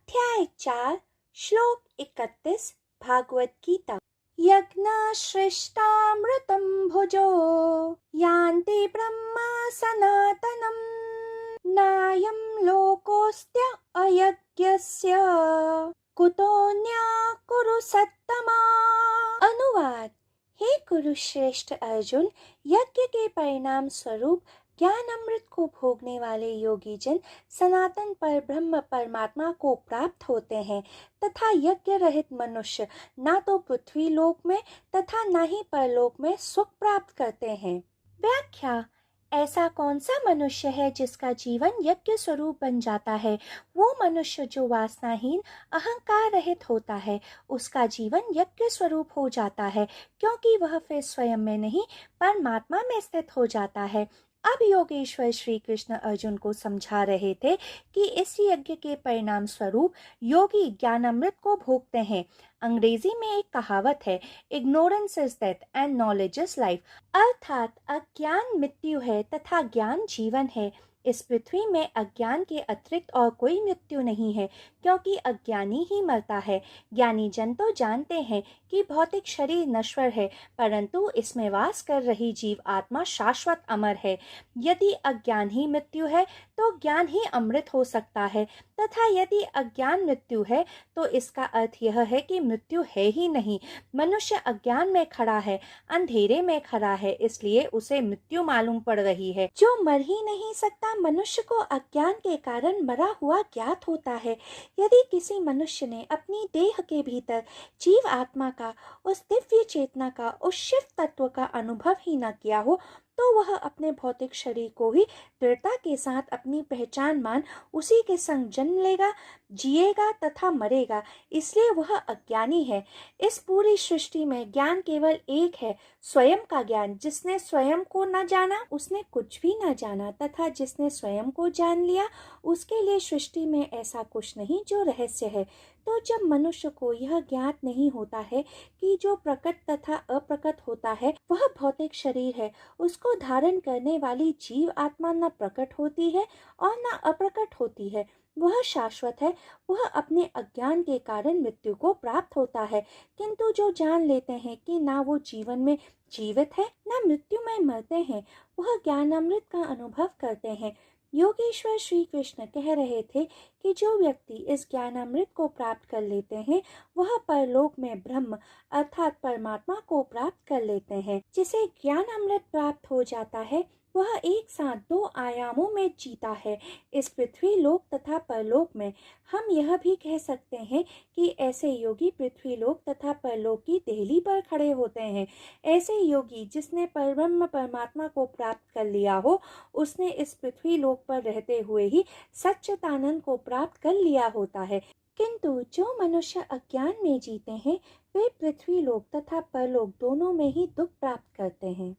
अध्याय 4 श्लोक 31 भागवत गीता। यज्ञश्रेष्ठामृतं भुजो यान्ति ब्रह्म सनातनम् नायं लोकोऽस्त्य अयज्ञस्य कुतोऽन्य कुरु सत्तमा। अनुवाद। हे कुरुश्रेष्ठ अर्जुन, यज्ञ के परिणाम स्वरूप ज्ञान अमृत को भोगने वाले योगी जन सनातन पर ब्रह्म परमात्मा को प्राप्त होते हैं तथा यज्ञ रहित मनुष्य ना तो पृथ्वी लोक में तथा न ही परलोक में सुख प्राप्त करते हैं। व्याख्या। ऐसा कौन सा मनुष्य है जिसका जीवन यज्ञ स्वरूप बन जाता है? वो मनुष्य जो वासनाहीन अहंकार रहित होता है, उसका जीवन यज्ञ स्वरूप हो जाता है, क्योंकि वह फिर स्वयं में नहीं परमात्मा में स्थित हो जाता है। अब योगेश्वर श्री कृष्ण अर्जुन को समझा रहे थे कि इस यज्ञ के परिणाम स्वरूप योगी ज्ञानामृत को भोगते हैं। अंग्रेजी में एक कहावत है, ignorance is death and knowledge is life, अर्थात अज्ञान मृत्यु है तथा ज्ञान जीवन है। इस पृथ्वी में अज्ञान के अतिरिक्त और कोई मृत्यु नहीं है, क्योंकि अज्ञानी ही मरता है। ज्ञानी जन तो जानते हैं कि भौतिक शरीर नश्वर है, परंतु इसमें वास कर रही जीव आत्मा शाश्वत अमर है। यदि अज्ञान ही मृत्यु है तो ज्ञान ही अमृत हो सकता है, तथा यदि अज्ञान मृत्यु है तो इसका अर्थ यह है कि मृत्यु है ही नहीं। मनुष्य अज्ञान में खड़ा है, अंधेरे में खड़ा है, इसलिए उसे मृत्यु मालूम पड़ रही है। जो मर ही नहीं सकता मनुष्य को अज्ञान के कारण मरा हुआ ज्ञात होता है। यदि किसी मनुष्य ने अपनी देह के भीतर जीव आत्मा का, उस दिव्य चेतना का, उस शिव तत्व का अनुभव ही न किया हो तो वह अपने भौतिक शरीर को ही दृढ़ता के साथ अपनी पहचान मान उसी के संग जन्म लेगा, जिएगा तथा मरेगा, इसलिए वह अज्ञानी है। इस पूरी सृष्टि में ज्ञान केवल एक है, स्वयं का ज्ञान। जिसने स्वयं को न जाना उसने कुछ भी न जाना, तथा जिसने स्वयं को जान लिया उसके लिए सृष्टि में ऐसा कुछ नहीं जो रहस्य है। तो जब मनुष्य को यह ज्ञात नहीं होता है कि जो प्रकट तथा अप्रकट होता है वह भौतिक शरीर है, उसको धारण करने वाली जीव आत्मा न प्रकट होती है और न अप्रकट होती है, वह शाश्वत है, वह अपने अज्ञान के कारण मृत्यु को प्राप्त होता है। किंतु जो जान लेते हैं कि ना वो जीवन में जीवित है न मृत्यु में मरते हैं, वह ज्ञानामृत का अनुभव करते हैं। योगेश्वर श्री कृष्ण कह रहे थे कि जो व्यक्ति इस ज्ञानामृत को प्राप्त कर लेते हैं वह परलोक में ब्रह्म अर्थात परमात्मा को प्राप्त कर लेते हैं। जिसे ज्ञानामृत प्राप्त हो जाता है वह एक साथ दो आयामों में जीता है, इस पृथ्वी लोक तथा परलोक में। हम यह भी कह सकते हैं कि ऐसे योगी पृथ्वी लोक तथा परलोक की देहली पर खड़े होते हैं। ऐसे योगी जिसने परब्रह्म परमात्मा को प्राप्त कर लिया हो, उसने इस पृथ्वी लोक पर रहते हुए ही सच्चिदानंद को प्राप्त कर लिया होता है। किंतु जो मनुष्य अज्ञान में जीते हैं वे पृथ्वी लोक तथा परलोक दोनों में ही दुख प्राप्त करते हैं।